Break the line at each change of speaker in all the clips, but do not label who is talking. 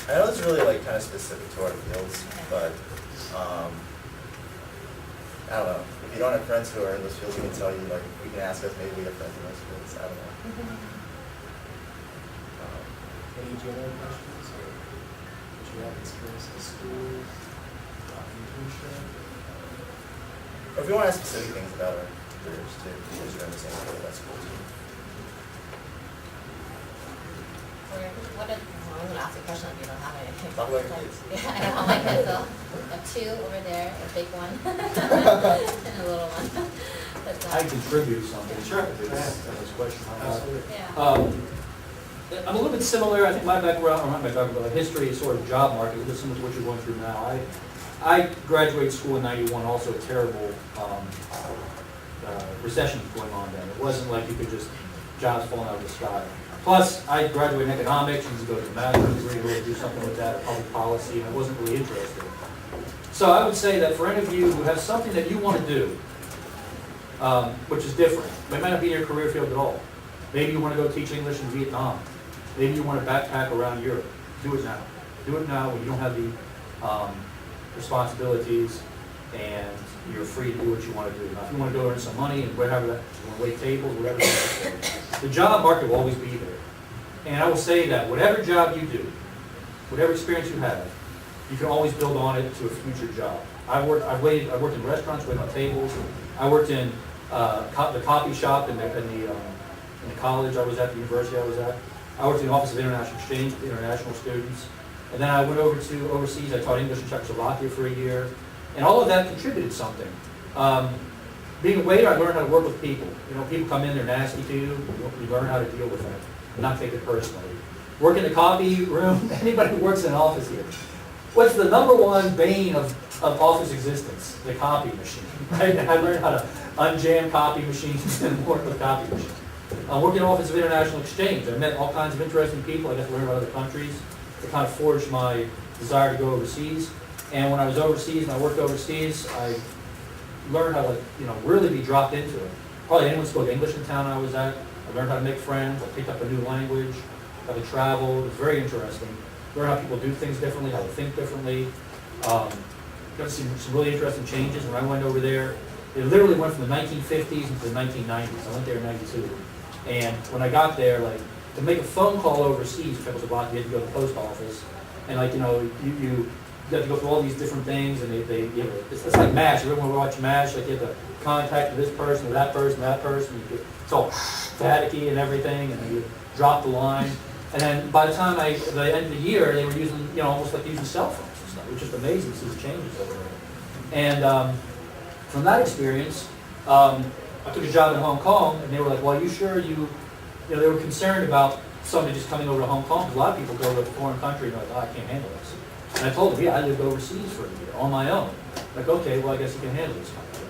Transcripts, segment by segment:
I know it's really like kind of specific to our fields, but I don't know. If you don't have friends who are in those fields, we can tell you, like, we can ask us, maybe we have friends in those fields. I don't know.
Any general questions, or did you have experience in school, internship?
Or if you want to ask specific things about our careers too, because you're in the same field, that's cool too.
I'm going to ask a question if you don't have anything.
Talk about your kids.
Yeah, I know, my kids, so I have two over there, a big one, and a little one. But,
I contribute something.
Sure.
That was a question.
Absolutely.
yeah.
I'm a little bit similar. I think my background, or not my background, but history is sort of job market, a little similar to what you're going through now. I graduated school in '91, also a terrible recession going on then. It wasn't like you could just, jobs falling out of the sky. Plus, I graduated in economics and go to a master's degree, really do something with that, or public policy, and I wasn't really interested. So I would say that for any of you who have something that you want to do, which is different, it might not be in your career field at all. Maybe you want to go teach English in Vietnam. Maybe you want to backpack around Europe. Do it now. Do it now when you don't have the responsibilities and you're free to do what you want to do. Now, if you want to go earn some money and whatever that, you want to wait tables, whatever that is, the job market will always be there. And I will say that whatever job you do, whatever experience you have, you can always build on it to a future job. I've worked in restaurants, waited on tables. I worked in the coffee shop in the college I was at, the university I was at. I worked in the Office of International Exchange with international students. And then I went over to overseas. I taught English in Czechoslovakia for a year. And all of that contributed something. Being a waiter, I learned how to work with people. You know, people come in, they're nasty to you. You learn how to deal with that and not take it personally. Work in the coffee room, anybody who works in an office here. What's the number one bane of office existence? The copy machine. Right? I learned how to unjam copy machines and work with copy machines. I worked in the Office of International Exchange. I met all kinds of interesting people. I got to learn about other countries. It kind of forged my desire to go overseas. And when I was overseas and I worked overseas, I learned how to, really be dropped into it. Probably anyone spoke English in town I was at. I learned how to make friends. I picked up a new language. How to travel. It was very interesting. Learned how people do things differently, how to think differently. Got to see some really interesting changes. When I went over there, it literally went from the 1950s into the 1990s. I went there in '92. And when I got there, like, to make a phone call overseas, Czechoslovakia, you had to go to the post office. And you have to go through all these different things, and it's like MASH. Everyone watch MASH, like you have to contact this person, or that person, it's all staticky and everything, and then you drop the line. And then by the time the end of the year, they were using, almost like using cell phones and stuff. It was just amazing to see the changes over there. And from that experience, I took a job in Hong Kong, and they were like, well, are you sure they were concerned about somebody just coming over to Hong Kong, because a lot of people go to a foreign country and they're like, oh, I can't handle this. And I told them, yeah, I lived overseas for a year on my own. Like, okay, well, I guess you can handle this kind of thing,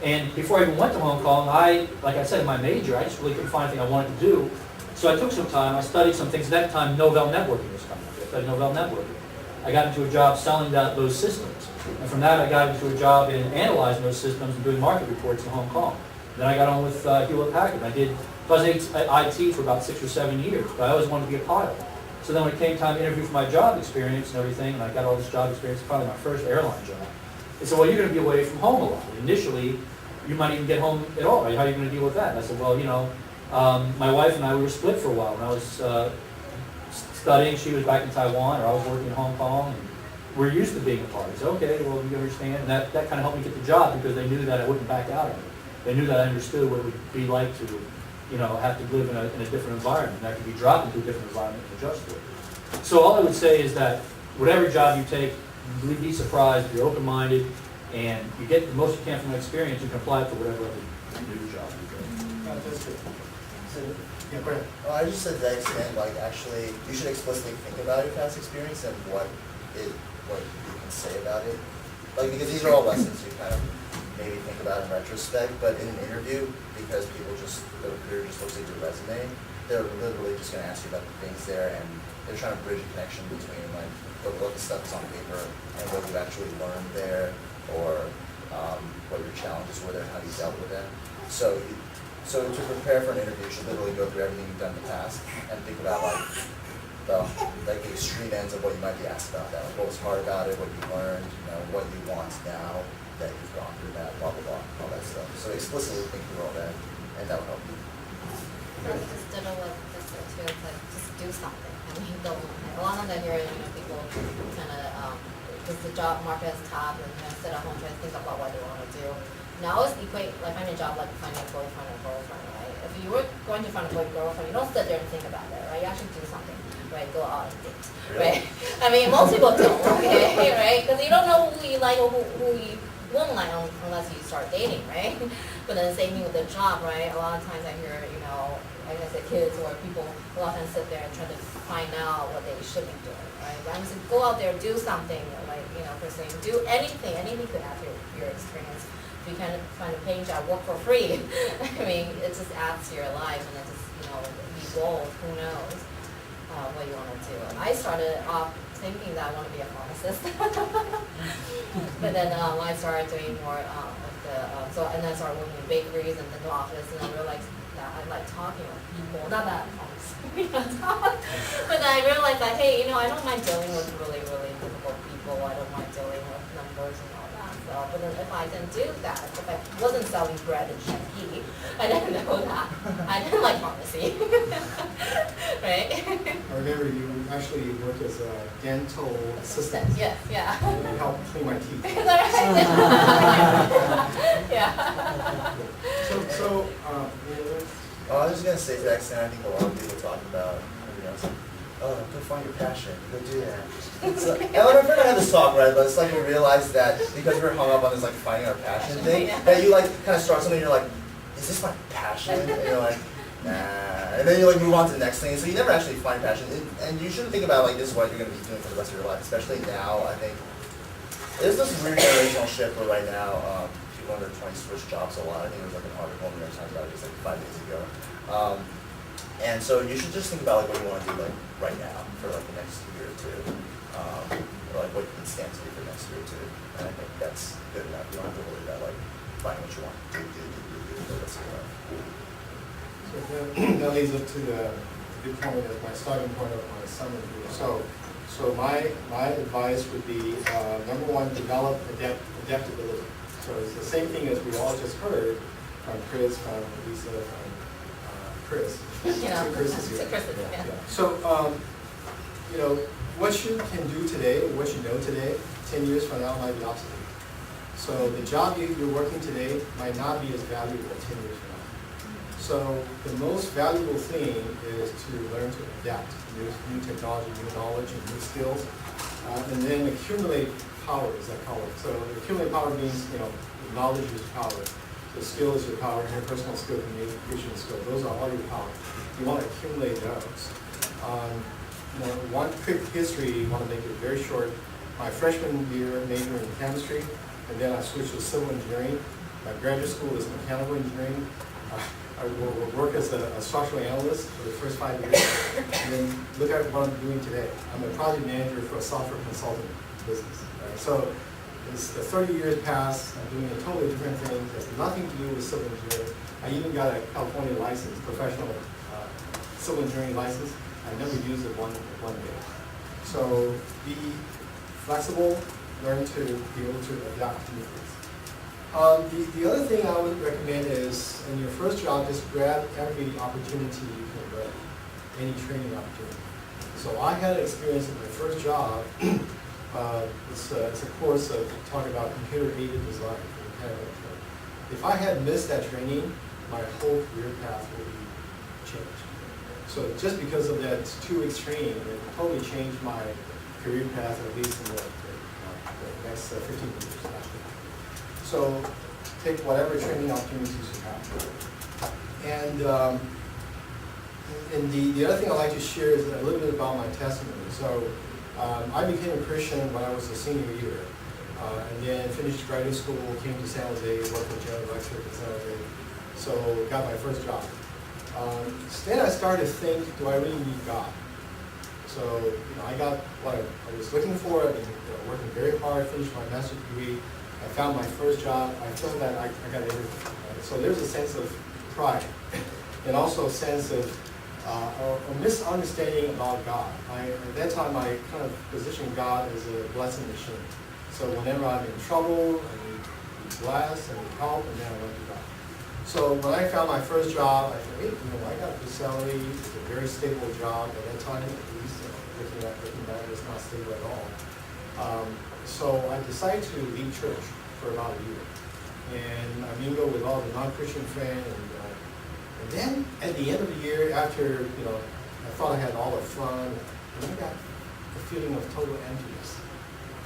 And before I even went to Hong Kong, like I said, in my major, I just really couldn't find anything I wanted to do. So I took some time, I studied some things. At that time, Novell Networking was coming up. I studied Novell Networking. I got into a job selling those systems. And from that, I got into a job in analyzing those systems and doing market reports in Hong Kong. Then I got on with Hewlett-Packard. I was in IT for about 6 or 7 years, but I always wanted to be a pilot. So then when it came time to interview for my job experience and everything, and I got all this job experience, probably my first airline job, they said, well, you're going to be away from home a lot. Initially, you might even get home at all, right? How are you going to deal with that? And I said, well, my wife and I, we were split for a while. When I was studying, she was back in Taiwan, or I was working in Hong Kong, and we're used to being apart. I said, okay, well, you understand. And that kind of helped me get the job, because they knew that I wouldn't back out of it. They knew that I understood what it would be like to, have to live in a different environment. And I could be dropped into a different environment and adjust to it. So all I would say is that whatever job you take, be surprised, be open-minded, and you get the most you can from that experience, you can apply it to whatever other new job you get.
That's good. So, yeah, go ahead.
Well, I just said to that extent, like, actually, you should explicitly think about your past experience and what you can say about it. Like, because these are all lessons you kind of maybe think about in retrospect, but in an interview, because the recruiter just looks at your resume, they're literally just going to ask you about the things there, and they're trying to bridge a connection between, like, what the stuff is on paper and what you've actually learned there, or what your challenges were there, how you dealt with them. So to prepare for an interview, you should literally go through everything you've done in the past and think about, like the extreme ends of what you might be asked about that. Like what was hard about it, what you learned, what you want now that you've gone through that, blah, blah, blah, all that stuff. So explicitly think through all that, and that will help you.
Just ditto what this is too, it's like, just do something. I mean, don't, a lot of times I hear, people kind of, because the job market is tough, and sit at home trying to think about what they want to do. Now it's equate, like finding a job like finding a boyfriend or girlfriend, right? If you were going to find a girlfriend, you don't sit there and think about it, right? You actually do something, right? Go out and date, right? I mean, most people don't, okay, right? Because you don't know who you like or who you won't like unless you start dating, right? But then the same thing with the job, right? A lot of times I hear, like I said, kids or people a lot of times sit there and try to find out what they should be doing, right? But I'm saying go out there, do something, like, per se, do anything could add to your experience. If you kind of find a paying job, work for free, I mean, it just adds to your life and it just, be bold, who knows what you want to do. And I started off thinking that I want to be a pharmacist. But then I started doing more of and then I started working in bakeries and in the office, and I realized that I like talking with people. Not that but then I realized that, hey, I don't mind dealing with really, really difficult people. I don't mind dealing with numbers and all that stuff. But then if I didn't do that, if I wasn't selling bread and Chef-Key, I didn't know that. I didn't like pharmacy. Right?
I remember you actually worked as a dental assistant.
Yes, yeah.
And you helped clean my teeth.
Is that right? Yeah.
So,
I was just gonna say to that extent, I think a lot of people talk about, it's like, oh, go find your passion, go do that. It's like, and my friend and I had this talk, right? But it's like we realized that because we're hung up on this like finding our passion thing, that you like kind of start something, and you're like, is this my passion? And you're like, nah. And then you like move on to the next thing. So you never actually find passion, and you shouldn't think about like this is what you're gonna be doing for the rest of your life. Especially now, I think there's this weird generational shift where right now. People in their 20s switch jobs a lot. I think there was like an article in the New York Times about it just like 5 days ago. And so you should just think about like what you want to do like right now for like the next year or two, or like what you can stand to do for the next year or two. And I think that's good enough. You don't have to worry about like finding what you want to do for the rest of your life.
So that leads up to the good point of my starting point of my summary here. So my advice would be number one, develop adaptability. So it's the same thing as we all just heard from Chris, from Lisa, from Chris. Two Chris's here.
Yeah.
So, what you can do today, what you know today, 10 years from now might be obsolete. So the job you're working today might not be as valuable 10 years from now. So the most valuable thing is to learn to adapt to new technology, new knowledge, and new skills, and then accumulate power, as I call it. So accumulate power means, knowledge is power. The skill is your power, interpersonal skill, communication skill. Those are all your power. You want to accumulate those. One quick history, I want to make it very short. My freshman year, major in chemistry, and then I switched to civil engineering. My graduate school is mechanical engineering. I will work as a structural analyst for the first 5 years. And then look at what I'm doing today. I'm a project manager for a software consulting business. Right? So it's the 30 years past, I'm doing a totally different thing. It has nothing to do with civil engineering. I even got a California license, professional civil engineering license. I never used it one day. So be flexible, learn to be able to adapt to new things. The other thing I would recommend is, in your first job, just grab every opportunity you can grab, any training opportunity. So I had an experience in my first job. It's a course of talk about computer-aided design for mechanical engineering. If I had missed that training, my whole career path would be changed. So just because of that 2 weeks training, it totally changed my career path, at least in the next 15 years. So take whatever training opportunities you have. And the other thing I'd like to share is a little bit about my testimony. So I became a Christian when I was a senior year, and then finished graduate school, came to San Jose, worked for General Electric in San Jose, so got my first job. Then I started to think, do I really need God? So I got what I was looking for. I've been working very hard, finished my master's degree. I found my first job. I felt that I got everything. Right? So there's a sense of pride, and also a sense of or misunderstanding about God. At that time, I kind of positioned God as a blessing machine. So whenever I'm in trouble, I need to be blessed, I need help, and then I went to God. So when I found my first job, I thought, hey, I got a good salary, it's a very stable job at that time, at least. Looking back, it's not stable at all. So I decided to leave church for about a year. And I mingled with all the non-Christian friends, and then at the end of the year, after, I thought I had all the fun, and I got a feeling of total emptiness.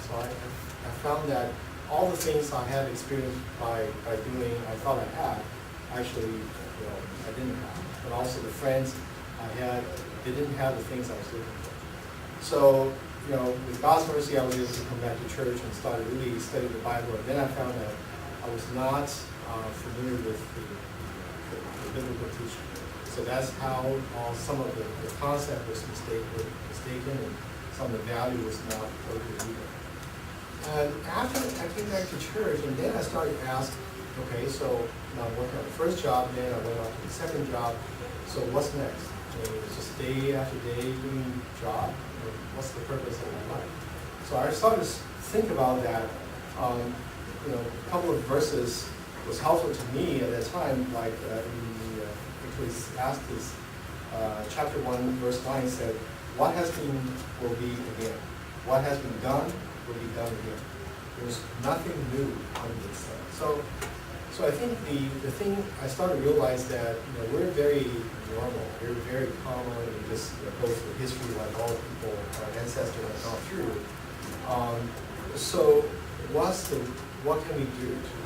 So I found that all the things I had experienced by doing, I thought I had, actually, I didn't have. But also the friends I had, they didn't have the things I was looking for. So, with God's mercy, I was able to come back to church and started really studying the Bible. And then I found that I was not familiar with the biblical teaching. So that's how some of the concept was mistaken, and some of the value was not appropriate either. And after I came back to church, and then I started to ask, okay, so now I'm working on the first job, then I went on to the second job, so what's next? It's just day after day doing job, and what's the purpose of my life? So I started to think about that. A couple of verses was helpful to me at that time, like in the Ecclesiastes chapter 1, verse 9 said, what has been will be again. What has been done will be done again. There's nothing new under the sun. So I think the thing I started to realize that we're very normal, we're very common, and just go through history like all people, our ancestors have gone through. So what can we do to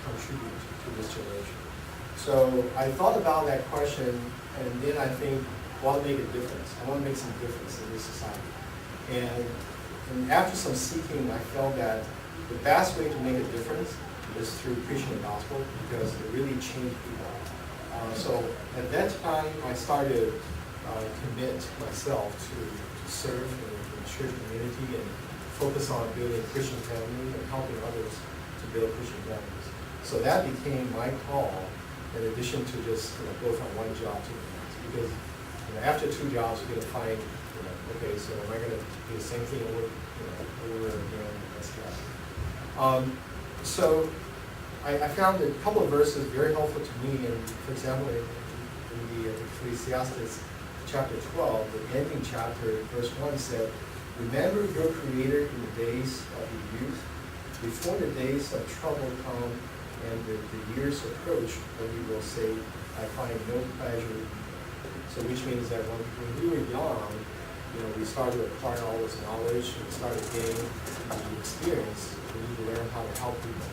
contribute to this generation? So I thought about that question, and then I think, what make a difference? I want to make some difference in this society. And after some seeking, I felt that the best way to make a difference is through preaching the gospel, because it really changed people. So at that time, I started commit myself to serve in the church community and focus on building a Christian family and helping others to build Christian families. So that became my call, in addition to just go from one job to the next. Because after 2 jobs, you're going to find, okay, so am I going to do the same thing over again? That's right. So I found a couple of verses very helpful to me. And for example, in the Ecclesiastes chapter 12, the ending chapter, verse 1 said, remember your Creator in the days of your youth, before the days of trouble come and the years approach, when you will say, I find no pleasure in you. So which means that when we were young, we started to acquire all this knowledge, and we started gaining the experience. We need to learn how to help people,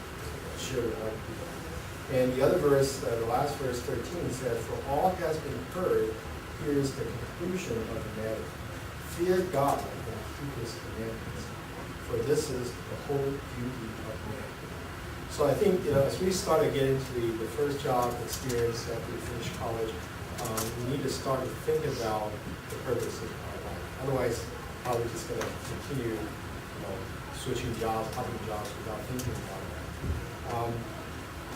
share with other people. And the other verse, the last verse 13 says, for all has been heard, here is the conclusion of the matter. Fear God and keep his commandments, for this is the whole beauty of man. So I think, as we start to get into the first job experience after we finish college, we need to start to think about the purpose of our life. Otherwise, how we're just going to continue, switching jobs, hopping jobs without thinking about that.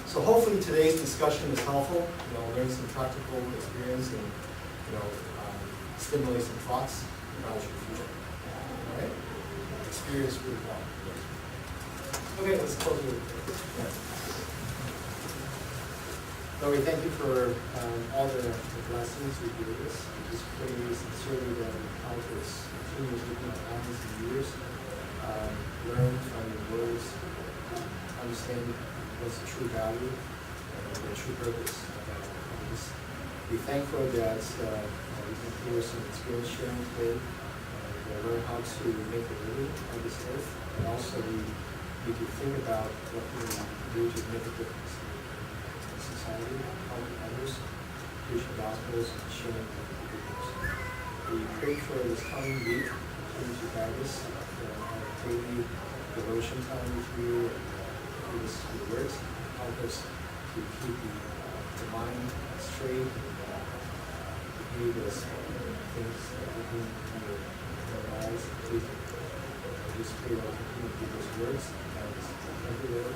So hopefully today's discussion is helpful. Learn some practical experience and stimulate some thoughts about your future. All right? Experience with God. Okay, let's close with prayer. Lord, we thank you for all the blessings you gave us. We just pray sincerely that we help us continue to our families and years, learn from your words, understand what's the true value and the true purpose of our lives. Be thankful that we can hear some experience sharing today, and learn how to make a living on this earth, and also we need to think about what we do to make a difference in society, helping others, preaching gospels, and sharing the good news. We pray for this coming week, please you guide us for our daily devotion time with you, and give us your words, help us to keep the mind straight, and behave as things that we do in our lives. We just pray that we continue to give us words, and everywhere.